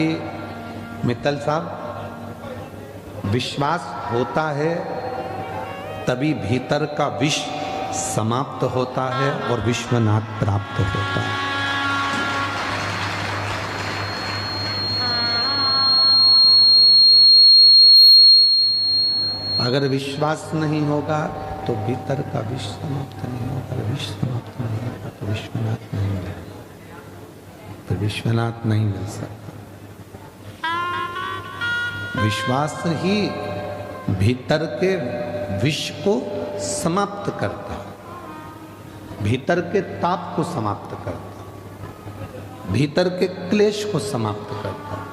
कि मित्तल साहब, विश्वास होता है तभी भीतर का विष समाप्त होता है और विश्वनाथ प्राप्त होता है। अगर विश्वास नहीं होगा तो भीतर का विष समाप्त नहीं होगा, विष समाप्त नहीं होगा तो विश्वनाथ नहीं मिलेगा, तो विश्वनाथ नहीं मिल सकता। विश्वास ही भीतर के विष को समाप्त करता है, भीतर के ताप को समाप्त करता है, भीतर के क्लेश को समाप्त करता है।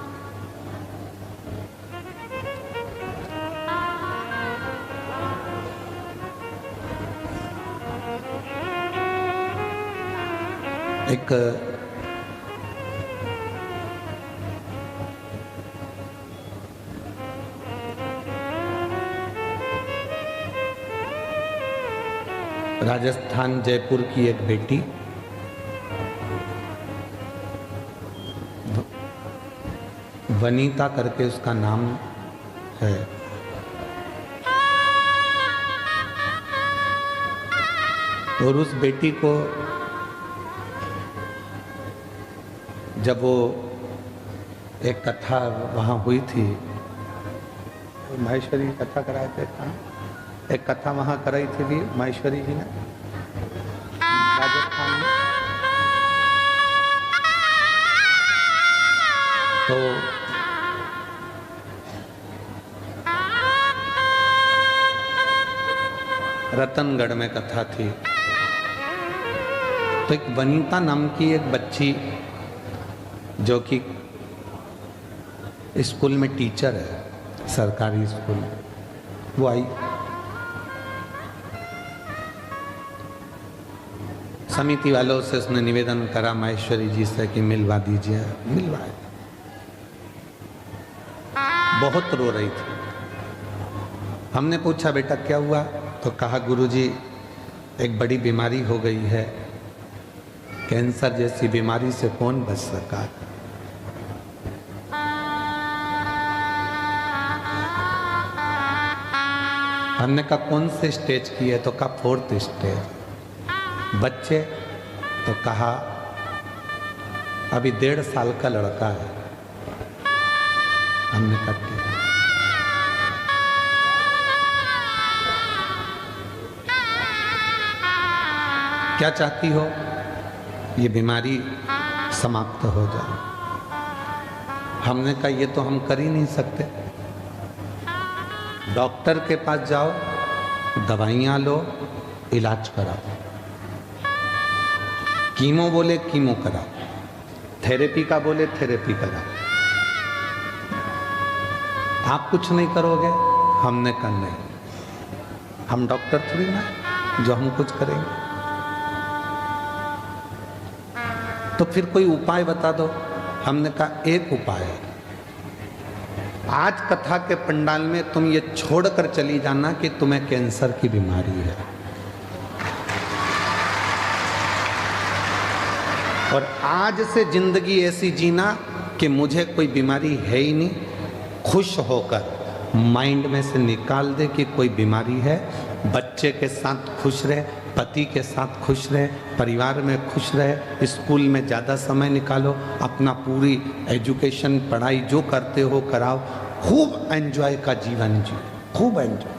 एक राजस्थान जयपुर की एक बेटी वनीता करके उसका नाम है। और उस बेटी को जब वो एक कथा वहाँ हुई थी, माहेश्वरी कथा कराए थे, एक कथा वहाँ कराई थी भी माहेश्वरी जी ने राजस्थान में। तो रतनगढ़ में कथा थी। तो एक वनीता नाम की एक बच्ची जो कि स्कूल में टीचर है, सरकारी स्कूल में, वो आई। समिति वालों से उसने निवेदन करा माहेश्वरी जी से कि मिलवा दीजिए, मिलवाए। बहुत रो रही थी। हमने पूछा बेटा क्या हुआ, तो कहा गुरुजी एक बड़ी बीमारी हो गई है, कैंसर जैसी बीमारी से कौन बच सका। हमने कहा कौन से स्टेज की है, तो कहा 4th स्टेज। बच्चे, तो कहा अभी 1.5 साल का लड़का है। हमने कहा ठीक है। क्या चाहती हो, ये बीमारी समाप्त हो जाए। हमने कहा ये तो हम कर ही नहीं सकते, डॉक्टर के पास जाओ, दवाइयाँ लो, इलाज कराओ। कीमो बोले कीमो कराओ, थेरेपी का बोले थेरेपी कराओ। आप कुछ नहीं करोगे। हमने कहा नहीं, हम डॉक्टर थोड़ी ना जो हम कुछ करेंगे। तो फिर कोई उपाय बता दो। हमने कहा एक उपाय है, आज कथा के पंडाल में तुम ये छोड़कर चली जाना कि तुम्हें कैंसर की बीमारी है, और आज से जिंदगी ऐसी जीना कि मुझे कोई बीमारी है ही नहीं। खुश होकर माइंड में से निकाल दे कि कोई बीमारी है। बच्चे के साथ खुश रहे, पति के साथ खुश रहे, परिवार में खुश रहे, स्कूल में ज़्यादा समय निकालो, अपना पूरी एजुकेशन पढ़ाई जो करते हो कराओ, खूब एंजॉय का जीवन जियो, खूब एंजॉय।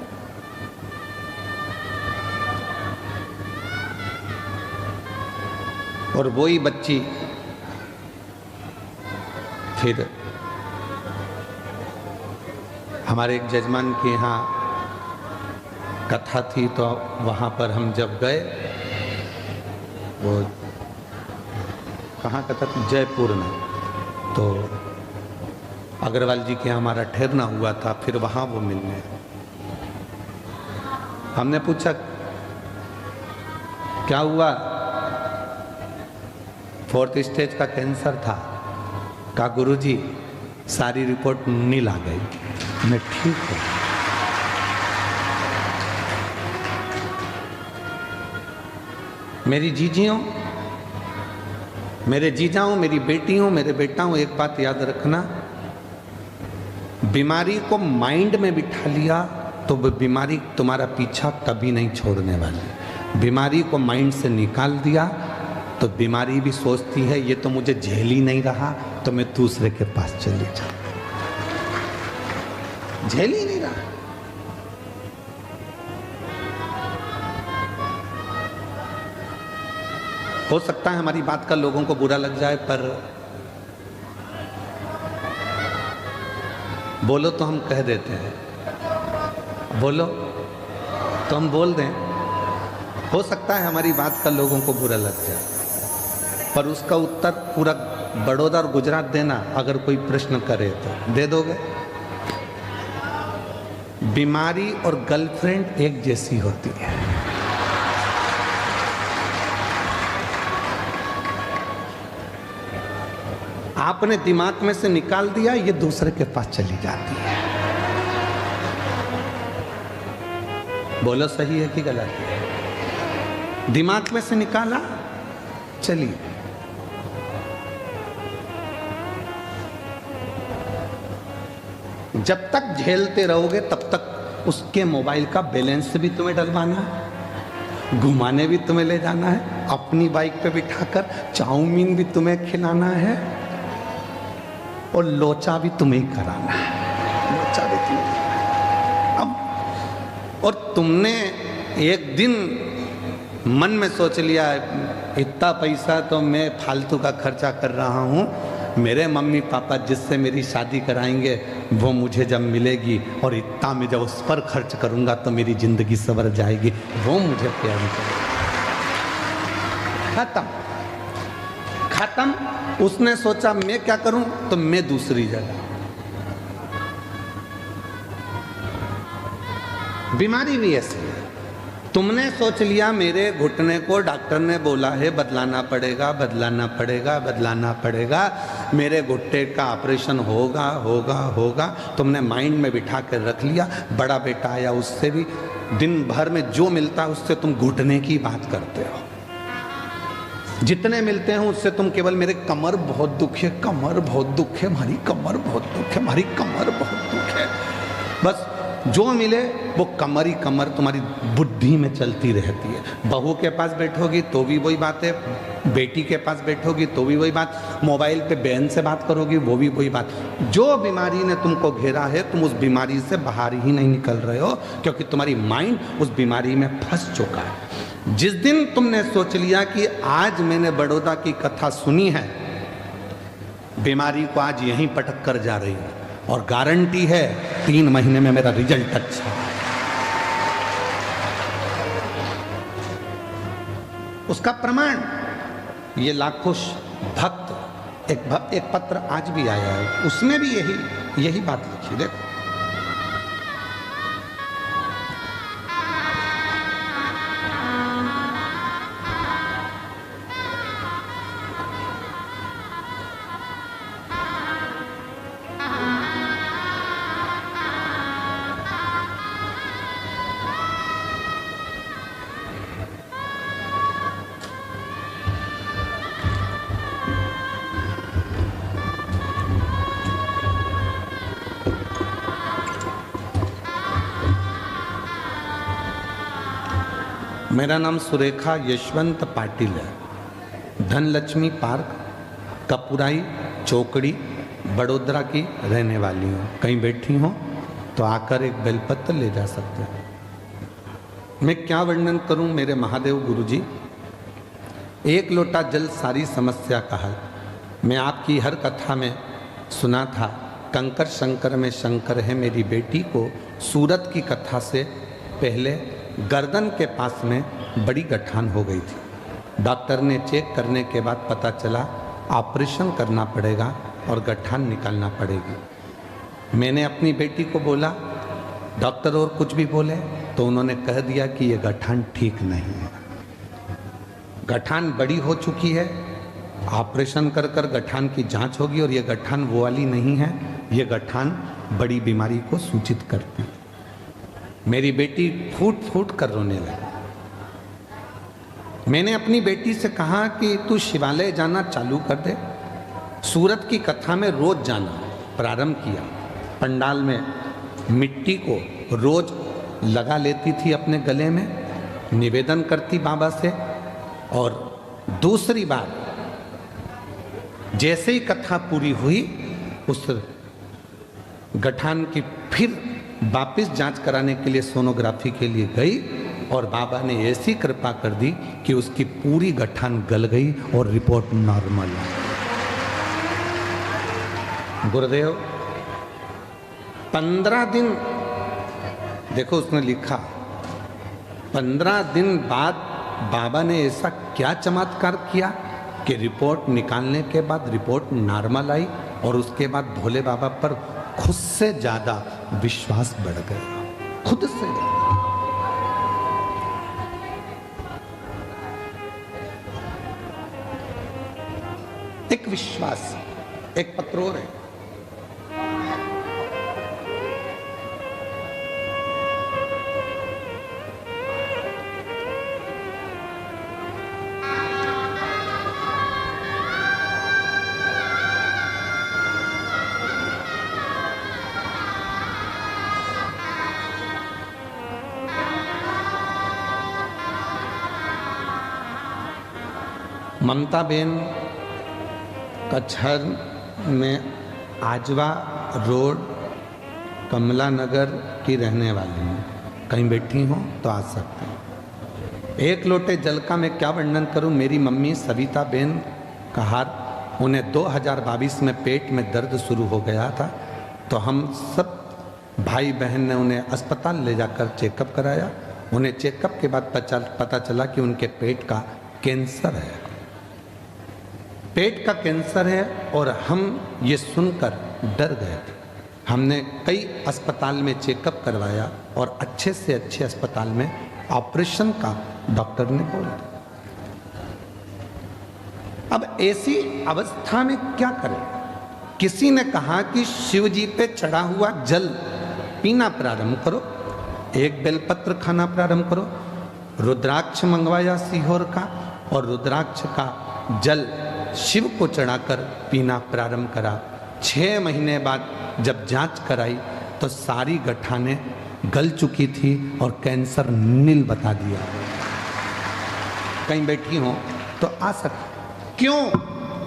और वही बच्ची फिर हमारे एक जजमान के यहाँ कथा थी, तो वहाँ पर हम जब गए, वो कहाँ कथा थी, जयपुर में, तो अग्रवाल जी के यहाँ हमारा ठहरना हुआ था। फिर वहाँ वो मिलने, हमने पूछा क्या हुआ, 4th स्टेज का कैंसर था। कहा गुरुजी सारी रिपोर्ट नील आ गई। मैं ठीक हूँ। मेरी जीजियों, मेरे जीजाओं, मेरी बेटियों, मेरे बेटाओं, एक बात याद रखना, बीमारी को माइंड में बिठा लिया तो वो बीमारी तुम्हारा पीछा कभी नहीं छोड़ने वाली। बीमारी को माइंड से निकाल दिया तो बीमारी भी सोचती है ये तो मुझे झेल ही नहीं रहा, तो मैं दूसरे के पास चली जाऊं। झेल ही नहीं रहा। हो सकता है हमारी बात का लोगों को बुरा लग जाए, पर बोलो तो हम कह देते हैं, बोलो तो हम बोल दें। हो सकता है हमारी बात का लोगों को बुरा लग जाए, पर उसका उत्तर पूरा बड़ौदा और गुजरात देना। अगर कोई प्रश्न करे तो दे दोगे? बीमारी और गर्लफ्रेंड एक जैसी होती है। आपने दिमाग में से निकाल दिया, ये दूसरे के पास चली जाती है। बोलो सही है कि गलत है? दिमाग में से निकाला, चलिए। जब तक झेलते रहोगे तब तक उसके मोबाइल का बैलेंस भी तुम्हें डलवाना है, घुमाने भी तुम्हें ले जाना है, अपनी बाइक पे बिठाकर चाउमीन भी तुम्हें खिलाना है और लोचा भी तुम्हें कराना है। लोचा भी तुम्हें अब। और तुमने एक दिन मन में सोच लिया इतना पैसा तो मैं फालतू का खर्चा कर रहा हूँ, मेरे मम्मी पापा जिससे मेरी शादी कराएंगे वो मुझे जब मिलेगी और इतना मैं जब उस पर खर्च करूँगा तो मेरी ज़िंदगी संवर जाएगी, वो मुझे प्यार करेगी। खत्म खत्म। उसने सोचा मैं क्या करूं, तो मैं दूसरी जगह। बीमारी भी ऐसी है। तुमने सोच लिया मेरे घुटने को डॉक्टर ने बोला है बदलाना पड़ेगा, बदलाना पड़ेगा, बदलाना पड़ेगा, मेरे घुटने का ऑपरेशन होगा होगा होगा। तुमने माइंड में बिठा कर रख लिया। बड़ा बेटा आया, उससे भी दिन भर में जो मिलता है उससे तुम घुटने की बात करते हो। जितने मिलते हैं उससे तुम केवल मेरे कमर बहुत दुख है, कमर बहुत दुख है, हमारी कमर बहुत दुख है, हमारी कमर बहुत दुख है। बस जो मिले वो कमर ही कमर तुम्हारी बुद्धि में चलती रहती है। बहू के पास बैठोगी तो भी वही बात है, बेटी के पास बैठोगी तो भी वही बात, मोबाइल पे बहन से बात करोगी वो भी वही बात। जो बीमारी ने तुमको घेरा है तुम उस बीमारी से बाहर ही नहीं निकल रहे हो, क्योंकि तुम्हारी माइंड उस बीमारी में फंस चुका है। जिस दिन तुमने सोच लिया कि आज मैंने बड़ौदा की कथा सुनी है, बीमारी को आज यहीं पटक कर जा रही है और गारंटी है 3 महीने में मेरा रिजल्ट अच्छा है। उसका प्रमाण ये लाखों भक्त, एक पत्र आज भी आया है, उसमें भी यही बात लिखी। देखो, मेरा नाम सुरेखा यशवंत पाटिल है। धनलक्ष्मी पार्क, कपुराई चौकड़ी, बड़ोदरा की रहने वाली हूँ। कहीं बैठी हो तो आकर एक बेलपत्र ले जा सकते हैं। मैं क्या वर्णन करूं मेरे महादेव गुरुजी। एक लोटा जल सारी समस्या का हल। मैं आपकी हर कथा में सुना था, कंकर शंकर में शंकर है। मेरी बेटी को सूरत की कथा से पहले गर्दन के पास में बड़ी गठान हो गई थी। डॉक्टर ने चेक करने के बाद पता चला ऑपरेशन करना पड़ेगा और गठान निकालना पड़ेगी। मैंने अपनी बेटी को बोला, डॉक्टर और कुछ भी बोले तो उन्होंने कह दिया कि ये गठान ठीक नहीं है, गठान बड़ी हो चुकी है, ऑपरेशन कर कर गठान की जांच होगी और ये गठान वो वाली नहीं है, ये गठान बड़ी बीमारी को सूचित करती है। मेरी बेटी फूट फूट कर रोने लगी। मैंने अपनी बेटी से कहा कि तू शिवालय जाना चालू कर दे, सूरत की कथा में रोज जाना प्रारंभ किया। पंडाल में मिट्टी को रोज लगा लेती थी अपने गले में, निवेदन करती बाबा से। और दूसरी बात, जैसे ही कथा पूरी हुई उस गठान की फिर वापस जांच कराने के लिए सोनोग्राफी के लिए गई और बाबा ने ऐसी कृपा कर दी कि उसकी पूरी गठान गल गई और रिपोर्ट नॉर्मल आई। गुरुदेव 15 दिन, देखो उसने लिखा 15 दिन बाद बाबा ने ऐसा क्या चमत्कार किया कि रिपोर्ट निकालने के बाद रिपोर्ट नॉर्मल आई और उसके बाद भोले बाबा पर खुद से ज्यादा विश्वास बढ़ गया, खुद से ज्यादा। एक विश्वास, एक पत्र और है। ममता बेन कचहर में आजवा रोड कमला नगर की रहने वाली हैं, कहीं बैठी हो तो आ सकते हैं। एक लोटे जल का मैं क्या वर्णन करूं। मेरी मम्मी सविता बेन कहार, उन्हें 2022 में पेट में दर्द शुरू हो गया था, तो हम सब भाई बहन ने उन्हें अस्पताल ले जाकर चेकअप कराया। उन्हें चेकअप के बाद पता चला कि उनके पेट का कैंसर है, पेट का कैंसर है। और हम ये सुनकर डर गए थे। हमने कई अस्पताल में चेकअप करवाया और अच्छे से अच्छे अस्पताल में ऑपरेशन का डॉक्टर ने बोला। अब ऐसी अवस्था में क्या करें। किसी ने कहा कि शिव जी पे चढ़ा हुआ जल पीना प्रारंभ करो, एक बेलपत्र खाना प्रारंभ करो। रुद्राक्ष मंगवाया सीहोर का और रुद्राक्ष का जल शिव को चढ़ाकर पीना प्रारंभ करा। 6 महीने बाद जब जांच कराई तो सारी गठानें गल चुकी थी और कैंसर नील बता दिया। कहीं बैठी हो तो आ सकते। क्यों,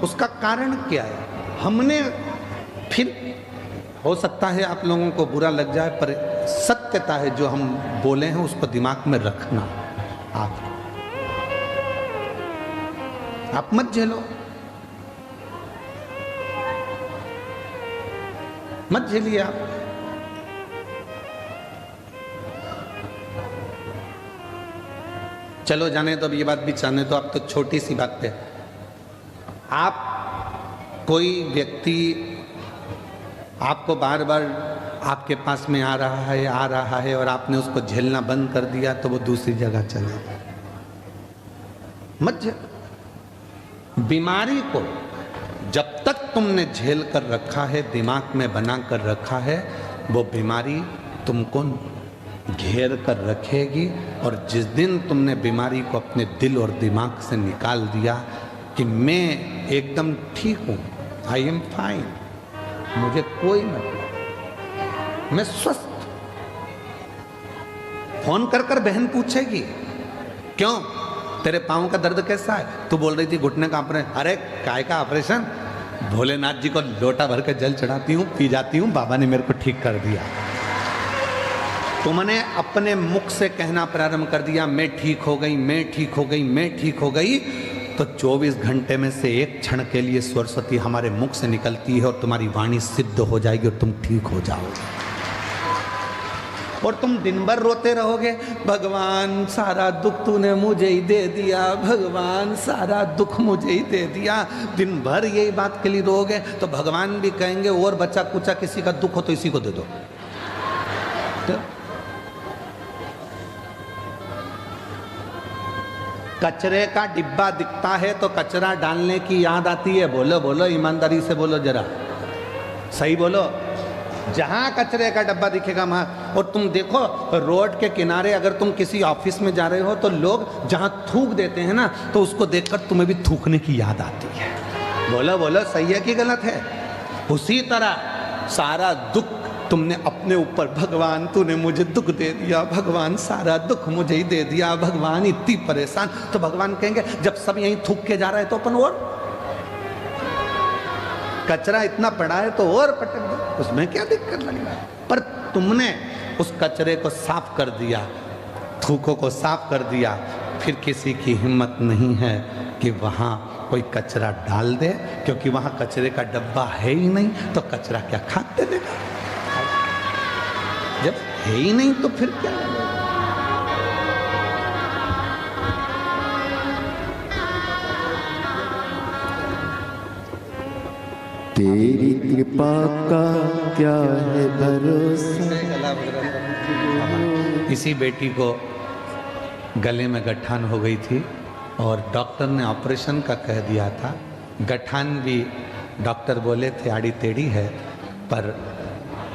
उसका कारण क्या है। हमने फिर, हो सकता है आप लोगों को बुरा लग जाए, पर सत्यता है जो हम बोले हैं उसको दिमाग में रखना। आप मत झेलो, मत झेलिए आप। चलो जाने तो अब ये बात भी जाने तो, आप तो छोटी सी बात पे आप, कोई व्यक्ति आपको बार बार आपके पास में आ रहा है और आपने उसको झेलना बंद कर दिया तो वो दूसरी जगह चले जाए। मत झेलो बीमारी को। जब तक तुमने झेल कर रखा है, दिमाग में बना कर रखा है, वो बीमारी तुमको घेर कर रखेगी। और जिस दिन तुमने बीमारी को अपने दिल और दिमाग से निकाल दिया कि मैं एकदम ठीक हूँ, आई एम फाइन, मुझे कोई मतलब, मैं स्वस्थ। फोन कर कर बहन पूछेगी क्यों तेरे पाँव का दर्द कैसा है। तू बोल रही थी घुटने का ऑपरेशन। अरे काय का ऑपरेशन, भोलेनाथ जी को लोटा भर के जल चढ़ाती हूँ, पी जाती हूँ, बाबा ने मेरे को ठीक कर दिया। तुमने अपने मुख से कहना प्रारंभ कर दिया मैं ठीक हो गई, मैं ठीक हो गई, मैं ठीक हो गई, तो 24 घंटे में से एक क्षण के लिए सरस्वती हमारे मुख से निकलती है और तुम्हारी वाणी सिद्ध हो जाएगी और तुम ठीक हो जाओगे। और तुम दिन भर रोते रहोगे, भगवान सारा दुख तूने मुझे ही दे दिया, भगवान सारा दुख मुझे ही दे दिया। दिन भर यही बात के लिए रोगे तो भगवान भी कहेंगे और बच्चा कुचा किसी का दुख हो तो इसी को दे दो। तो कचरे का डिब्बा दिखता है तो कचरा डालने की याद आती है। बोलो बोलो, ईमानदारी से बोलो, जरा सही बोलो। जहां कचरे का डब्बा दिखेगा वहां। और तुम देखो रोड के किनारे अगर तुम किसी ऑफिस में जा रहे हो तो लोग जहां थूक देते हैं ना, तो उसको देखकर तुम्हें भी थूकने की याद आती है। बोलो बोलो, सही है कि गलत है। उसी तरह सारा दुख तुमने अपने ऊपर, भगवान तूने मुझे दुख दे दिया, भगवान सारा दुख मुझे ही दे दिया, भगवान इतनी परेशान। तो भगवान कहेंगे जब सब यहीं थूक के जा रहा है तो अपन और कचरा इतना पड़ा है तो और पटक दो, उसमें क्या दिक्कत लग रहा है। पर तुमने उस कचरे को साफ कर दिया, थूकों को साफ कर दिया, फिर किसी की हिम्मत नहीं है कि वहां कोई कचरा डाल दे, क्योंकि वहां कचरे का डब्बा है ही नहीं, तो कचरा क्या खाते देगा। जब है ही नहीं तो फिर क्या लगेगा। तेरी कृपा का क्या है भरोसा। इसी बेटी को गले में गठान हो गई थी और डॉक्टर ने ऑपरेशन का कह दिया था। गठान भी डॉक्टर बोले थे आड़ी टेढ़ी है, पर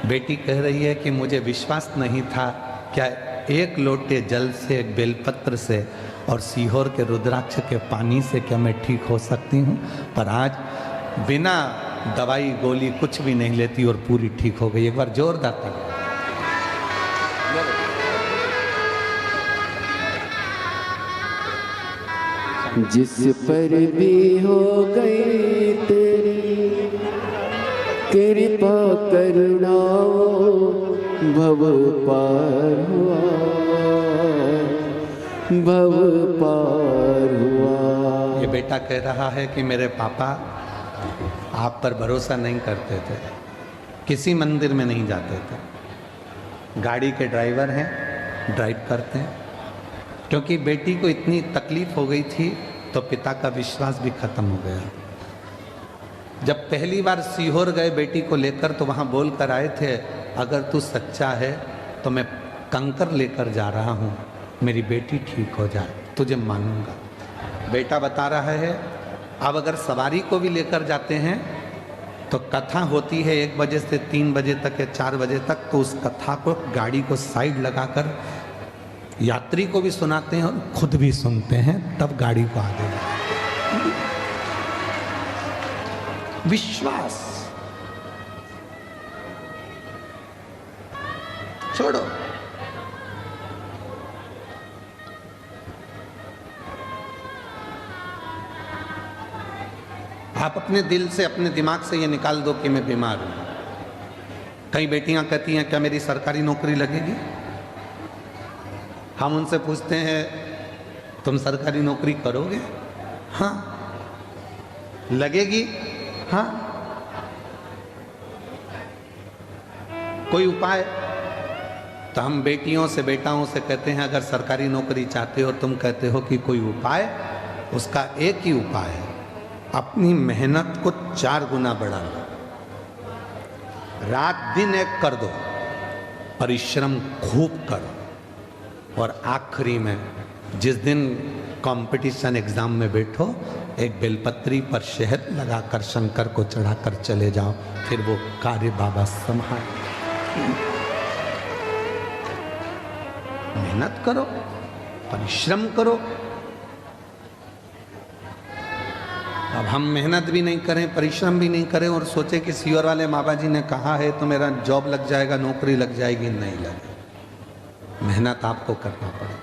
बेटी कह रही है कि मुझे विश्वास नहीं था, क्या एक लोटे जल से, एक बेलपत्र से और सीहोर के रुद्राक्ष के पानी से क्या मैं ठीक हो सकती हूँ। पर आज बिना दवाई गोली कुछ भी नहीं लेती और पूरी ठीक हो गई। एक बार जोरदार ताली। जिस पर भी हो गई तेरी कृपा करुणा, भव पार हुआ, भव पार हुआ। ये बेटा कह रहा है कि मेरे पापा आप पर भरोसा नहीं करते थे, किसी मंदिर में नहीं जाते थे, गाड़ी के ड्राइवर हैं, ड्राइव करते हैं। क्योंकि बेटी को इतनी तकलीफ हो गई थी तो पिता का विश्वास भी खत्म हो गया। जब पहली बार सीहोर गए बेटी को लेकर तो वहाँ बोल कर आए थे, अगर तू सच्चा है तो मैं कंकर लेकर जा रहा हूँ, मेरी बेटी ठीक हो जाए, तुझे मानूंगा। बेटा बता रहा है अब अगर सवारी को भी लेकर जाते हैं तो कथा होती है 1 बजे से 3 बजे तक या 4 बजे तक, तो उस कथा को गाड़ी को साइड लगाकर यात्री को भी सुनाते हैं और खुद भी सुनते हैं, तब गाड़ी को आगे बढ़ाते हैं। विश्वास छोड़ो। आप अपने दिल से, अपने दिमाग से ये निकाल दो कि मैं बीमार हूं। कई बेटियां कहती हैं क्या मेरी सरकारी नौकरी लगेगी। हम उनसे पूछते हैं तुम सरकारी नौकरी करोगे? हाँ। लगेगी? हाँ। कोई उपाय? तो हम बेटियों से, बेटाओं से कहते हैं अगर सरकारी नौकरी चाहते हो, तुम कहते हो कि कोई उपाय, उसका एक ही उपाय है, अपनी मेहनत को 4 गुना बढ़ा लो, रात दिन एक कर दो, परिश्रम खूब करो, और आखिरी में जिस दिन कंपटीशन एग्जाम में बैठो, एक बेलपत्री पर शहद लगाकर शंकर को चढ़ाकर चले जाओ, फिर वो कार्य बाबा संभाल। मेहनत करो, परिश्रम करो। अब हम मेहनत भी नहीं करें, परिश्रम भी नहीं करें और सोचे कि सीहोर वाले बाबा जी ने कहा है तो मेरा जॉब लग जाएगा, नौकरी लग जाएगी, नहीं लगे। मेहनत आपको करना पड़े,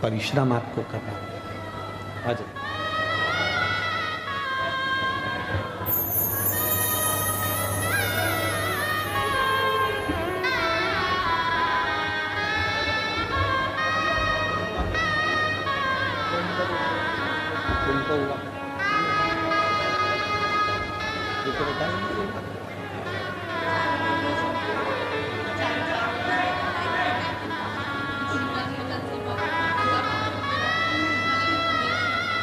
परिश्रम आपको करना पड़े। आ जाओ।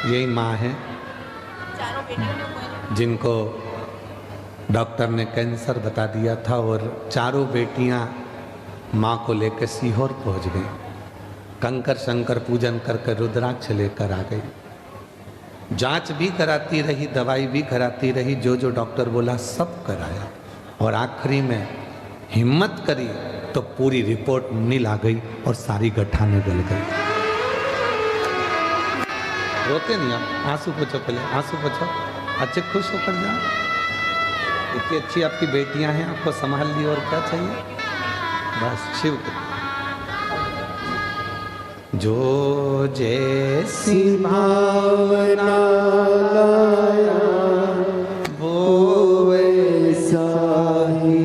यही माँ है जिनको डॉक्टर ने कैंसर बता दिया था और चारों बेटियां माँ को लेकर सीहोर पहुंच गई। कंकर शंकर पूजन करके रुद्राक्ष लेकर आ गई। जांच भी कराती रही, दवाई भी कराती रही, जो जो डॉक्टर बोला सब कराया, और आखिरी में हिम्मत करी तो पूरी रिपोर्ट नील आ गई और सारी गठाने गल गई। रोते नहीं आप, आंसू पोछो, पहले आंसू पोछो, अच्छे खुश होकर जाओ। इतनी अच्छी आपकी बेटियां हैं, आपको संभाल ली, और क्या चाहिए? बस शिव जो जैसी भावना लाया वो वैसा ही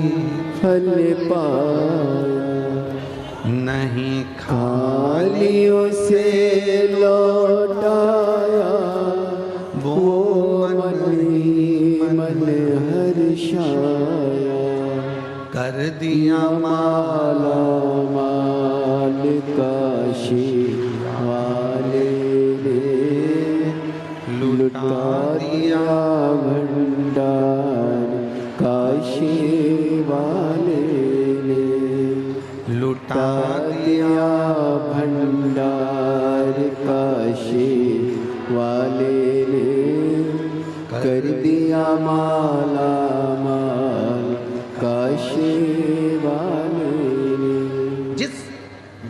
फल पाया, नहीं खाली उसे लौटाया वो मन ही मन हर्षाया, कर दिया माला माल काशी वाले ने, लुटा दिया भंडार काशी वाले ने, लुटा दिया भंडार काशी वाले ने, कर दिया माला माल काशी वाले ने। जिस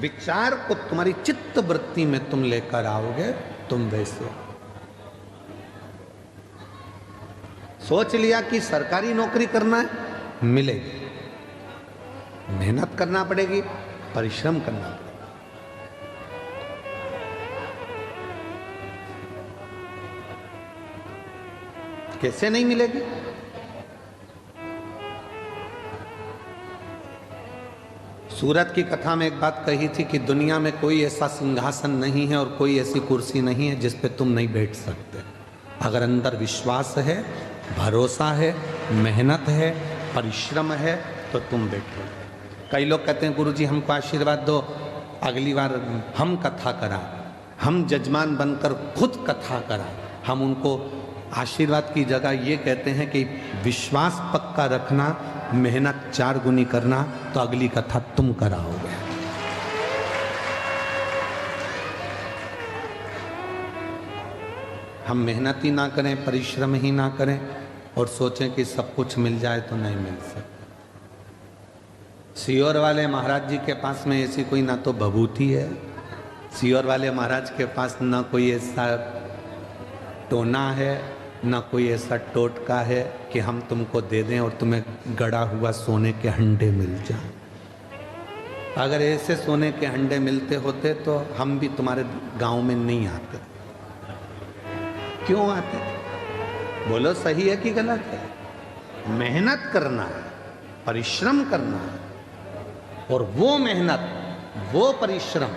विचार को तुम्हारी चित्त वृत्ति में तुम लेकर आओगे, तुम वैसे हो। सोच लिया कि सरकारी नौकरी करना है, मिलेगी, मेहनत करना पड़ेगी, परिश्रम करना पड़ेगा। कैसे नहीं मिलेगी? सूरत की कथा में एक बात कही थी कि दुनिया में कोई ऐसा सिंहासन नहीं है और कोई ऐसी कुर्सी नहीं है जिस पे तुम नहीं बैठ सकते। अगर अंदर विश्वास है, भरोसा है, मेहनत है, परिश्रम है, तो तुम बैठो। कई लोग कहते हैं गुरुजी हमको आशीर्वाद दो, अगली बार हम कथा कराएं, हम जजमान बनकर खुद कथा कराएं। हम उनको आशीर्वाद की जगह ये कहते हैं कि विश्वास पक्का रखना, मेहनत 4 गुनी करना, तो अगली कथा तुम कराओगे। हम मेहनत ही ना करें, परिश्रम ही ना करें और सोचें कि सब कुछ मिल जाए, तो नहीं मिल सकता। सीहोर वाले महाराज जी के पास में ऐसी कोई ना तो भभूति है, सीहोर वाले महाराज के पास ना कोई ऐसा टोना है, ना कोई ऐसा टोटका है कि हम तुमको दे दें और तुम्हें गड़ा हुआ सोने के हंडे मिल जाएं। अगर ऐसे सोने के हंडे मिलते होते तो हम भी तुम्हारे गांव में नहीं आते। क्यों आते? बोलो सही है कि गलत है? मेहनत करना है, परिश्रम करना है, और वो मेहनत, वो परिश्रम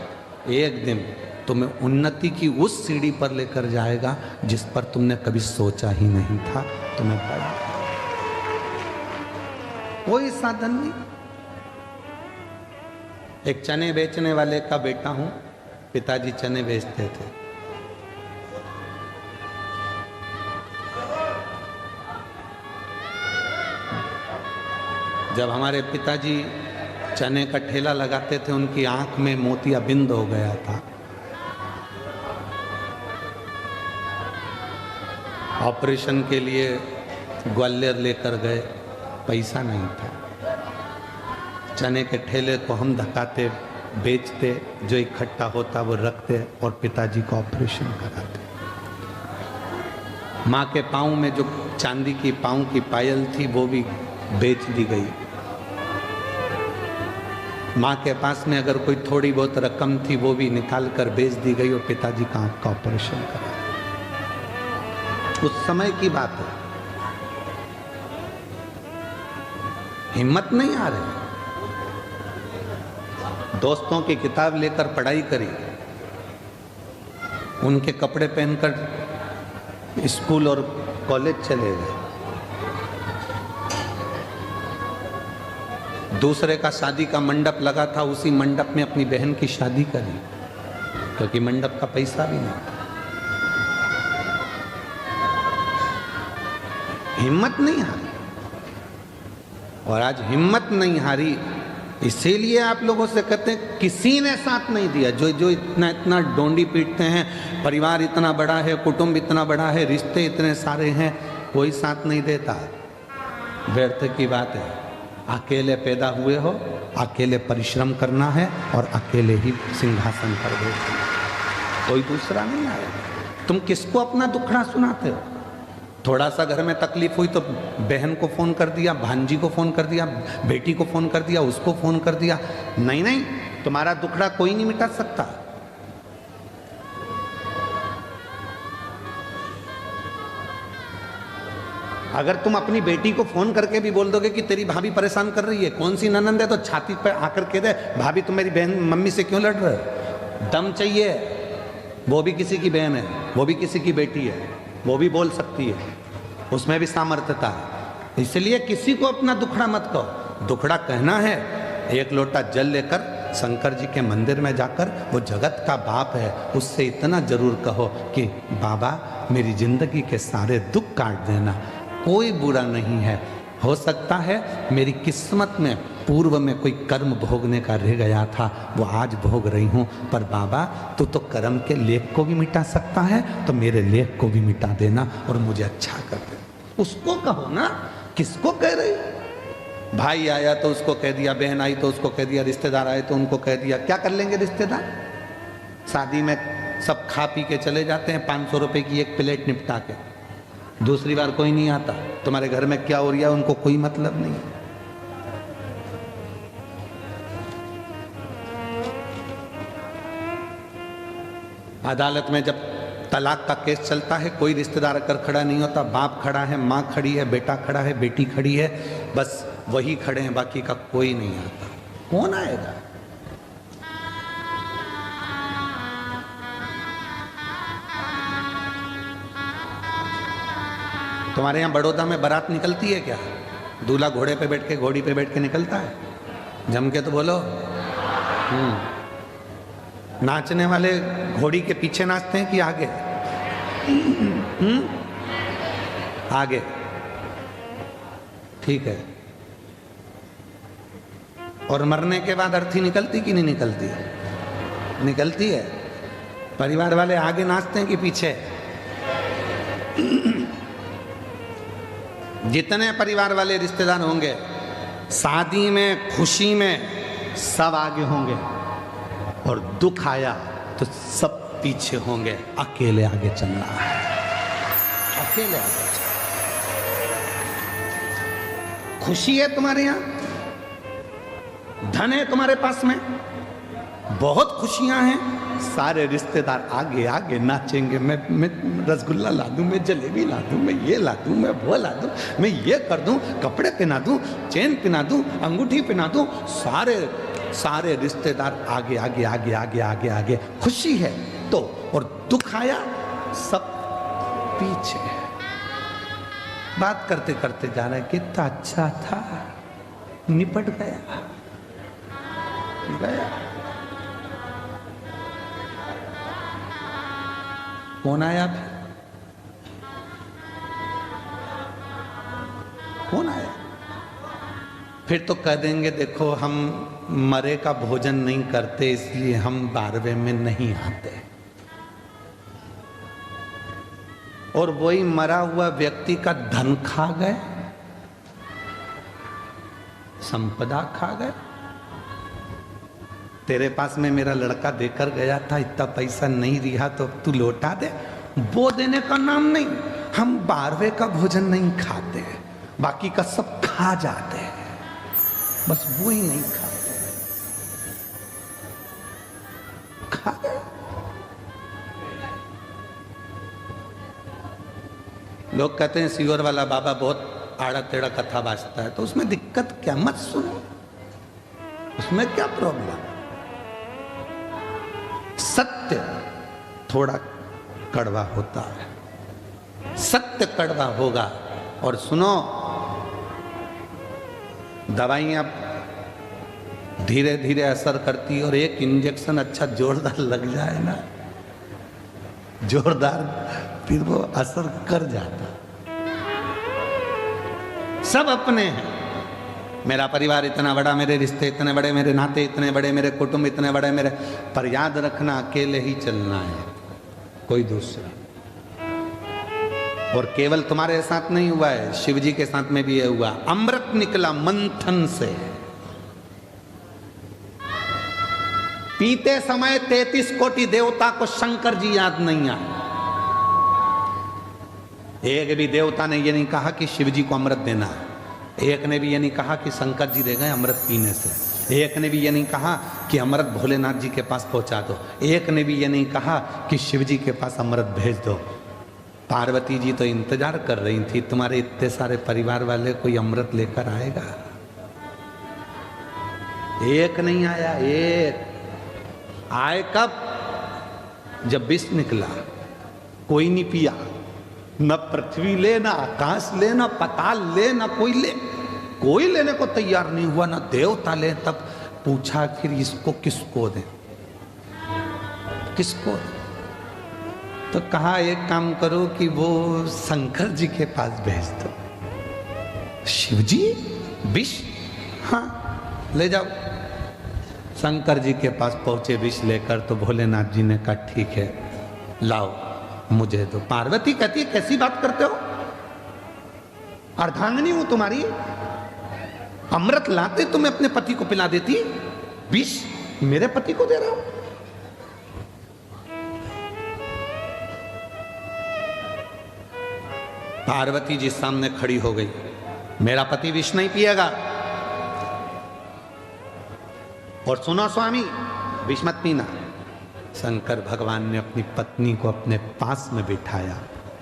एक दिन तुम्हें उन्नति की उस सीढ़ी पर लेकर जाएगा जिस पर तुमने कभी सोचा ही नहीं था तुम्हें पड़ा। कोई साधन नहीं। एक चने बेचने वाले का बेटा हूं, पिताजी चने बेचते थे। जब हमारे पिताजी चने का ठेला लगाते थे, उनकी आंख में मोतियाबिंद हो गया था। ऑपरेशन के लिए ग्वालियर लेकर गए, पैसा नहीं था। चने के ठेले को हम धकाते, बेचते, जो इकट्ठा होता वो रखते और पिताजी का ऑपरेशन कराते। माँ के पाँव में जो चांदी की पाँव की पायल थी वो भी बेच दी गई। माँ के पास में अगर कोई थोड़ी बहुत रकम थी वो भी निकाल कर बेच दी गई और पिताजी का आँख का ऑपरेशन करा। उस समय की बात है। हिम्मत नहीं आ रही। दोस्तों की किताब लेकर पढ़ाई करी, उनके कपड़े पहनकर स्कूल और कॉलेज चले गए। दूसरे का शादी का मंडप लगा था, उसी मंडप में अपनी बहन की शादी करी, क्योंकि मंडप का पैसा भी नहीं था। हिम्मत नहीं हारी। और आज हिम्मत नहीं हारी, इसीलिए आप लोगों से कहते हैं किसी ने साथ नहीं दिया। जो इतना इतना डोंडी पीटते हैं, परिवार इतना बड़ा है, कुटुंब इतना बड़ा है, रिश्ते इतने सारे हैं, कोई साथ नहीं देता। व्यर्थ की बात है। अकेले पैदा हुए हो, अकेले परिश्रम करना है और अकेले ही सिंहासन पर बैठना, कोई दूसरा नहीं आएगा। तुम किसको अपना दुखड़ा सुनाते हो? थोड़ा सा घर में तकलीफ हुई तो बहन को फोन कर दिया, भांजी को फोन कर दिया, बेटी को फोन कर दिया, उसको फोन कर दिया। नहीं नहीं, तुम्हारा दुखड़ा कोई नहीं मिटा सकता। अगर तुम अपनी बेटी को फोन करके भी बोल दोगे कि तेरी भाभी परेशान कर रही है, कौन सी ननंद है, तो छाती पर आकर कह दे भाभी तुम मेरी बहन मम्मी से क्यों लड़ रहे हो। दम चाहिए, वो भी किसी की बहन है, वो भी किसी की बेटी है, वो भी बोल सकती है, उसमें भी सामर्थ्यता है। इसलिए किसी को अपना दुखड़ा मत कहो। दुखड़ा कहना है, एक लोटा जल लेकर शंकर जी के मंदिर में जाकर, वो जगत का बाप है, उससे इतना जरूर कहो कि बाबा मेरी जिंदगी के सारे दुख काट देना, कोई बुरा नहीं है। हो सकता है मेरी किस्मत में पूर्व में कोई कर्म भोगने का रह गया था, वो आज भोग रही हूँ, पर बाबा तू तो कर्म के लेख को भी मिटा सकता है, तो मेरे लेख को भी मिटा देना और मुझे अच्छा कर दे। उसको कहो ना, किसको कह रही। भाई आया तो उसको कह दिया, बहन आई तो उसको कह दिया, रिश्तेदार आए तो उनको कह दिया। क्या कर लेंगे रिश्तेदार? शादी में सब खा पी के चले जाते हैं, 500 रुपए की एक प्लेट निपटा के, दूसरी बार कोई नहीं आता। तुम्हारे घर में क्या हो रहा है उनको कोई मतलब नहीं। अदालत में जब तलाक का केस चलता है, कोई रिश्तेदार अगर खड़ा नहीं होता, बाप खड़ा है, माँ खड़ी है, बेटा खड़ा है, बेटी खड़ी है, बस वही खड़े हैं, बाकी का कोई नहीं आता। कौन आएगा? तुम्हारे यहाँ बड़ौदा में बारात निकलती है क्या? दूल्हा घोड़े पे बैठ के, घोड़ी पे बैठ के निकलता है? जम के तो बोलो। नाचने वाले घोड़ी के पीछे नाचते हैं कि आगे? आगे, ठीक है। और मरने के बाद अर्थी निकलती कि नहीं निकलती? निकलती है। परिवार वाले आगे नाचते हैं कि पीछे? जितने परिवार वाले रिश्तेदार होंगे शादी में, खुशी में, सब आगे होंगे, और दुख आया तो सब पीछे होंगे। अकेले आगे चलना है, अकेले आगे चलना। खुशी है तुम्हारे यहां, धन है तुम्हारे पास में, बहुत खुशियां हैं, सारे रिश्तेदार आगे आगे नाचेंगे। मैं रसगुल्ला ला दूं, मैं जलेबी ला दूं, मैं ये ला दूं, मैं वो ला दूं, मैं ये कर दूं, कपड़े पहना दूं, चेन पहना दूं, अंगूठी पहना दूं। सारे रिश्तेदार आगे आगे आगे आगे आगे आगे। खुशी है तो, और दुख आया सब पीछे। बात करते करते जा रहे, कितना अच्छा था, निपट गया। कौन आया फिर? कौन आया? फिर तो कह देंगे देखो हम मरे का भोजन नहीं करते, इसलिए हम 12वें में नहीं आते। और वही मरा हुआ व्यक्ति का धन खा गए, संपदा खा गए। तेरे पास में मेरा लड़का देकर गया था, इतना पैसा नहीं रिहा तो तू लौटा दे। वो देने का नाम नहीं। हम 12वें का भोजन नहीं खाते, बाकी का सब खा जाते हैं, बस वो ही नहीं खाते। खा गए। लोग कहते हैं सीवर वाला बाबा बहुत आड़ा टेढ़ा कथा बाजता है, तो उसमें दिक्कत क्या? मत सुनो, उसमें क्या प्रॉब्लम? सत्य थोड़ा कड़वा होता है, सत्य कड़वा होगा। और सुनो, दवाइयां धीरे धीरे असर करती, और एक इंजेक्शन अच्छा जोरदार लग जाए ना, जोरदार, फिर वो असर कर जाता। सब अपने हैं। मेरा परिवार इतना बड़ा, मेरे रिश्ते इतने बड़े, मेरे नाते इतने बड़े, मेरे कुटुंब इतने बड़े, मेरे, पर याद रखना अकेले ही चलना है, कोई दूसरा। और केवल तुम्हारे साथ नहीं हुआ है, शिव जी के साथ में भी ये हुआ। अमृत निकला मंथन से, पीते समय 33 कोटि देवता को शंकर जी याद नहीं आए। एक भी देवता ने ये नहीं कहा कि शिव जी को अमृत देना है, एक ने भी ये नहीं कहा कि शंकर जी दे गए अमृत पीने से, एक ने भी ये नहीं कहा कि अमृत भोलेनाथ जी के पास पहुंचा दो, एक ने भी ये नहीं कहा कि शिव जी के पास अमृत भेज दो। पार्वती जी तो इंतजार कर रही थी, तुम्हारे इतने सारे परिवार वाले कोई अमृत लेकर आएगा। एक नहीं आया, एक आए कब? जब विष निकला। कोई नहीं पिया, न पृथ्वी ले, ना आकाश ले, ना पाताल ले, ना कोई लेने को तैयार नहीं हुआ, ना देवता ले। तब पूछा फिर इसको किसको दें, किसको दें? तो कहा एक काम करो कि वो शंकर जी के पास भेज दो। शिव जी विष? हाँ ले जाओ। शंकर जी के पास पहुंचे विष लेकर, तो भोलेनाथ जी ने कहा ठीक है लाओ मुझे दो। पार्वती कहती है कैसी बात करते हो, अर्धांगिनी हूं तुम्हारी, अमृत लाते तुम अपने पति को पिला देती, विष मेरे पति को दे रहा हूं। पार्वती जी सामने खड़ी हो गई, मेरा पति विष नहीं पिएगा, और सुनो स्वामी विष मत पीना। शंकर भगवान ने अपनी पत्नी को अपने पास में बिठाया,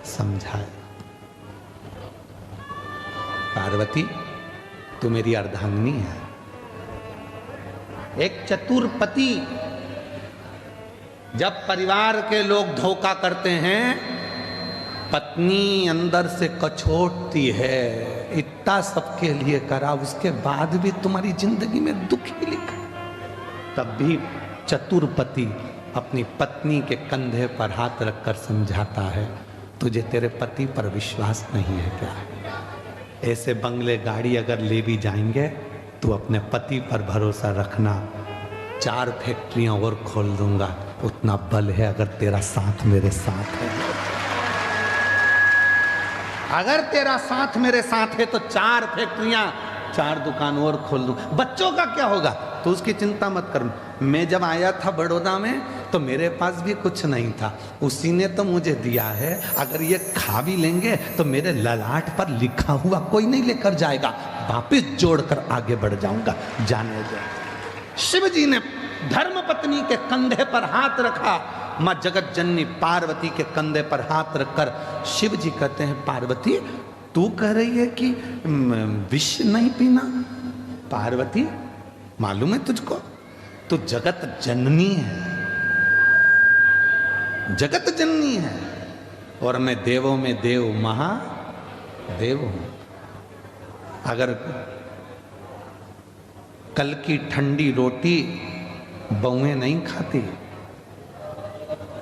समझाया, पार्वती तू मेरी अर्धांगिनी है। एक चतुर पति, जब परिवार के लोग धोखा करते हैं, पत्नी अंदर से कछोटती है, इतना सबके लिए करा, उसके बाद भी तुम्हारी जिंदगी में दुख ही लिखा। तब भी चतुर पति अपनी पत्नी के कंधे पर हाथ रखकर समझाता है, तुझे तेरे पति पर विश्वास नहीं है क्या? ऐसे बंगले गाड़ी अगर ले भी जाएंगे तो अपने पति पर भरोसा रखना, 4 फैक्ट्रियां और खोल दूंगा, उतना बल है अगर तेरा साथ मेरे साथ है। अगर तेरा साथ मेरे साथ है तो 4 फैक्ट्रियां, 4 दुकान और खोल दूं। बच्चों का क्या होगा तो उसकी चिंता मत कर। मैं जब आया था बड़ौदा में तो मेरे पास भी कुछ नहीं था, उसी ने तो मुझे दिया है। अगर ये खा भी लेंगे तो मेरे ललाट पर लिखा हुआ कोई नहीं लेकर जाएगा, वापिस जोड़कर आगे बढ़ जाऊंगा, जाने दो। शिव जी ने धर्म पत्नी के कंधे पर हाथ रखा, मां जगत जननी पार्वती के कंधे पर हाथ रखकर शिव जी कहते हैं, पार्वती तू कह रही है कि विष नहीं पीना? पार्वती मालूम है तुझको, तू जगत जननी है, जगत जननी है, और मैं देवों में देव महादेव हूं। अगर कल की ठंडी रोटी बहुएं नहीं खाती,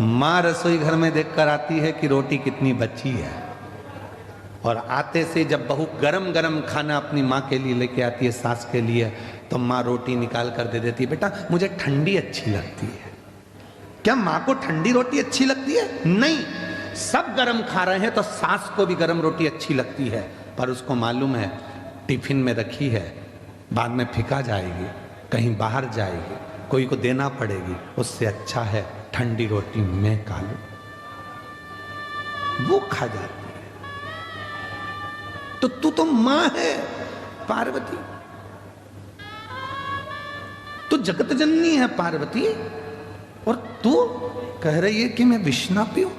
मां रसोई घर में देखकर आती है कि रोटी कितनी बची है, और आते से जब बहू गरम गरम खाना अपनी माँ के लिए लेके आती है, सास के लिए, तो माँ रोटी निकाल कर दे देती है, बेटा मुझे ठंडी अच्छी लगती है। क्या माँ को ठंडी रोटी अच्छी लगती है? नहीं, सब गरम खा रहे हैं तो सास को भी गरम रोटी अच्छी लगती है, पर उसको मालूम है टिफिन में रखी है, बाद में फिका जाएगी, कहीं बाहर जाएगी, कोई को देना पड़ेगी, उससे अच्छा है ठंडी रोटी मैं खा लूं। वो खा जाती है। तो तू तो मां है पार्वती, तू जगत जननी है पार्वती, और तू कह रही है कि मैं विष ना पीऊं।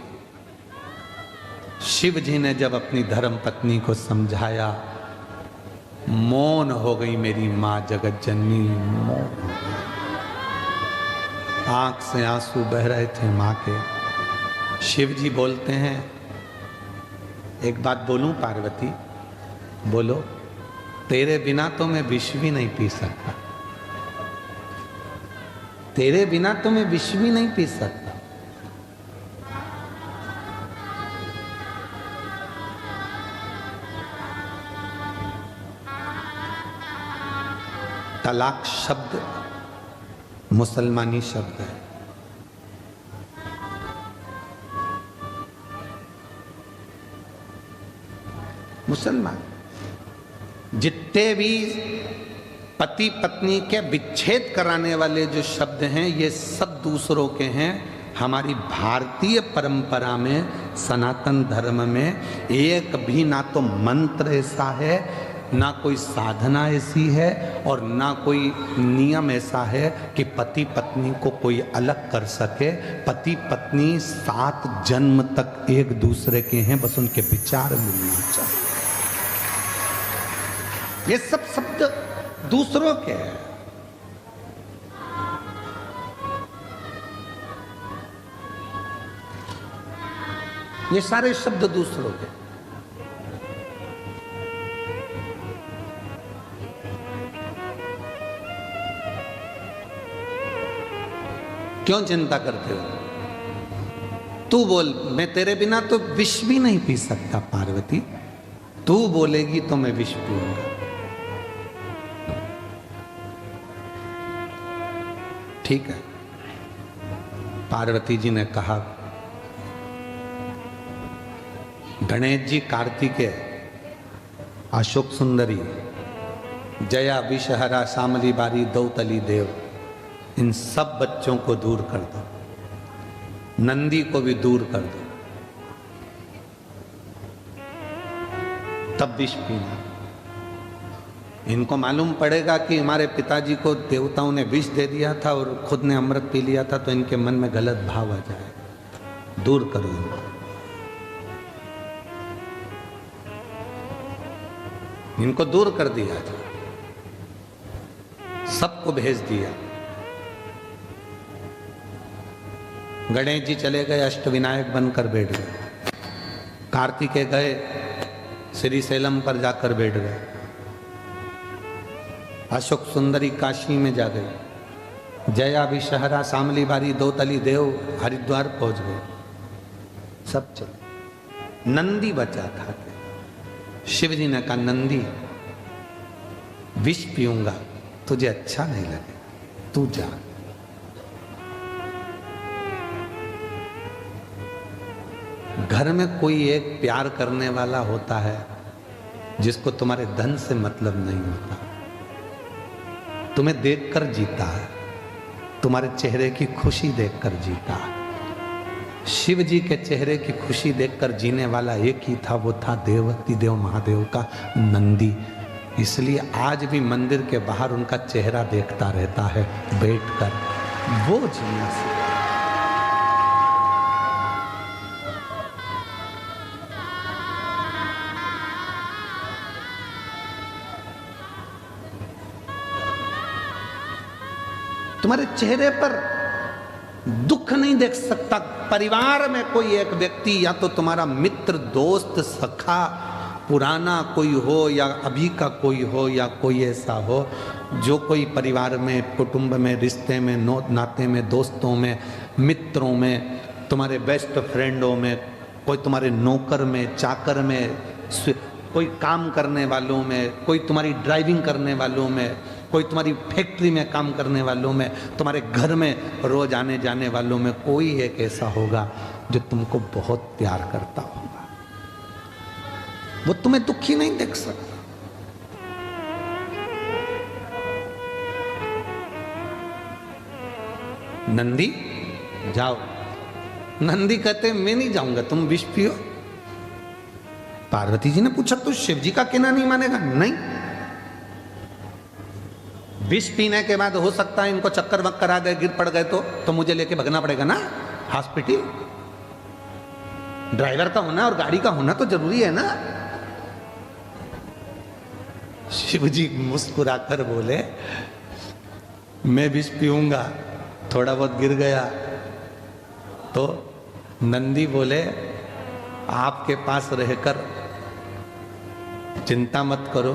शिव जी ने जब अपनी धर्म पत्नी को समझाया, मौन हो गई मेरी मां जगत जननी, मौन हो गई। आंख से आंसू बह रहे थे मां के। शिव जी बोलते हैं, एक बात बोलूं पार्वती? बोलो। तेरे बिना तो मैं विष भी नहीं पी सकता, तेरे बिना तो मैं विष भी नहीं पी सकता। तलाक शब्द मुसलमानी शब्द है। मुसलमान जितने भी पति पत्नी के विच्छेद कराने वाले जो शब्द हैं, ये सब दूसरों के हैं। हमारी भारतीय परंपरा में सनातन धर्म में एक भी ना तो मंत्र ऐसा है, ना कोई साधना ऐसी है, और ना कोई नियम ऐसा है कि पति पत्नी को कोई अलग कर सके। पति पत्नी 7 जन्म तक एक दूसरे के हैं, बस उनके विचार मिलना चाहिए। ये सब शब्द दूसरों के हैं। ये सारे शब्द दूसरों के। क्यों चिंता करते हो? तू बोल, मैं तेरे बिना तो विष भी नहीं पी सकता पार्वती, तू बोलेगी तो मैं विष पीऊंगा। ठीक है। पार्वती जी ने कहा, गणेश जी, कार्तिकेय, अशोक सुंदरी, जया, विषहरा, शामली बारी, दौतली देव, इन सब बच्चों को दूर कर दो, नंदी को भी दूर कर दो, तब विष पीना। इनको मालूम पड़ेगा कि हमारे पिताजी को देवताओं ने विष दे दिया था और खुद ने अमृत पी लिया था, तो इनके मन में गलत भाव आ जाए। दूर करो इनको। इनको दूर कर दिया था, सबको भेज दिया। गणेश जी चले गए, अष्टविनायक बनकर बैठ गए। कार्तिकेय गए, श्री सैलम पर जाकर बैठ गए। अशोक सुंदरी काशी में जा गई। जया, विषहरा, शामली बारी, दौतली देव हरिद्वार पहुंच गए। सब चले। नंदी बचा था। शिव जी ने कहा, नंदी, विष पीऊंगा, तुझे अच्छा नहीं लगे, तू जा। घर में कोई एक प्यार करने वाला होता है जिसको तुम्हारे धन से मतलब नहीं होता, तुम्हें देखकर जीता है, तुम्हारे चेहरे की खुशी देखकर जीता है। शिव जी के चेहरे की खुशी देखकर जीने वाला एक ही था, वो था देवकी देव महादेव का नंदी। इसलिए आज भी मंदिर के बाहर उनका चेहरा देखता रहता है बैठकर। वो जीना से तुम्हारे चेहरे पर दुख नहीं देख सकता। परिवार में कोई एक व्यक्ति, या तो तुम्हारा मित्र, दोस्त, सखा, पुराना कोई हो, या अभी का कोई हो, या कोई ऐसा हो जो कोई परिवार में, कुटुंब में, रिश्ते में, नाते में, दोस्तों में, मित्रों में, तुम्हारे बेस्ट फ्रेंडों में, कोई तुम्हारे नौकर में, चाकर में, कोई काम करने वालों में, कोई तुम्हारी ड्राइविंग करने वालों में, कोई तुम्हारी फैक्ट्री में काम करने वालों में, तुम्हारे घर में रोज आने जाने वालों में कोई एक ऐसा होगा जो तुमको बहुत प्यार करता होगा। वो तुम्हें दुखी नहीं देख सकता। नंदी, जाओ। नंदी कहते, मैं नहीं जाऊंगा, तुम विष पियो। पार्वती जी ने पूछा, तो शिव जी का कहना नहीं मानेगा? नहीं। विष पीने के बाद हो सकता है इनको चक्कर वक्कर आ गए, गिर पड़ गए, तो मुझे लेके भगना पड़ेगा ना हॉस्पिटल। ड्राइवर का होना और गाड़ी का होना तो जरूरी है ना। शिव जी मुस्कुराकर बोले, मैं विष पीऊंगा, थोड़ा बहुत गिर गया तो। नंदी बोले, आपके पास रहकर चिंता मत करो,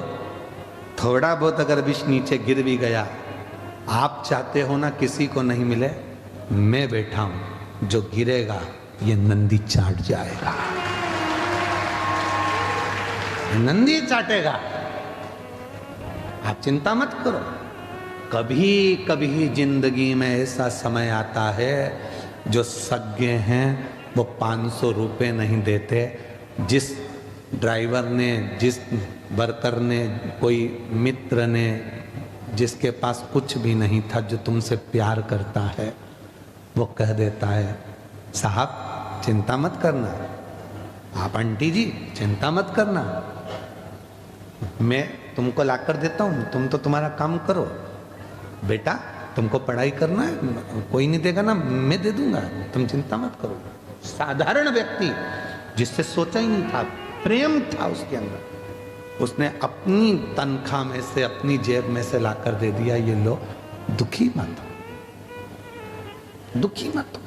थोड़ा बहुत अगर विष नीचे गिर भी गया, आप चाहते हो ना किसी को नहीं मिले, मैं बैठा हूं, जो गिरेगा ये नंदी चाट जाएगा, नंदी चाटेगा, आप चिंता मत करो। कभी कभी जिंदगी में ऐसा समय आता है जो सज्ञे हैं वो 500 रुपये नहीं देते। जिस ड्राइवर ने, जिस वर्कर ने, कोई मित्र ने, जिसके पास कुछ भी नहीं था, जो तुमसे प्यार करता है, वो कह देता है, साहब चिंता मत करना, आप आंटी जी चिंता मत करना, मैं तुमको लाकर देता हूं, तुम तो तुम्हारा काम करो। बेटा तुमको पढ़ाई करना है, कोई नहीं देगा ना, मैं दे दूंगा, तुम चिंता मत करो। साधारण व्यक्ति जिससे सोचा ही नहीं था, प्रेम था उसके अंदर, उसने अपनी तनख्वाह में से, अपनी जेब में से लाकर दे दिया। ये लो, दुखी मत हो, दुखी मत हो।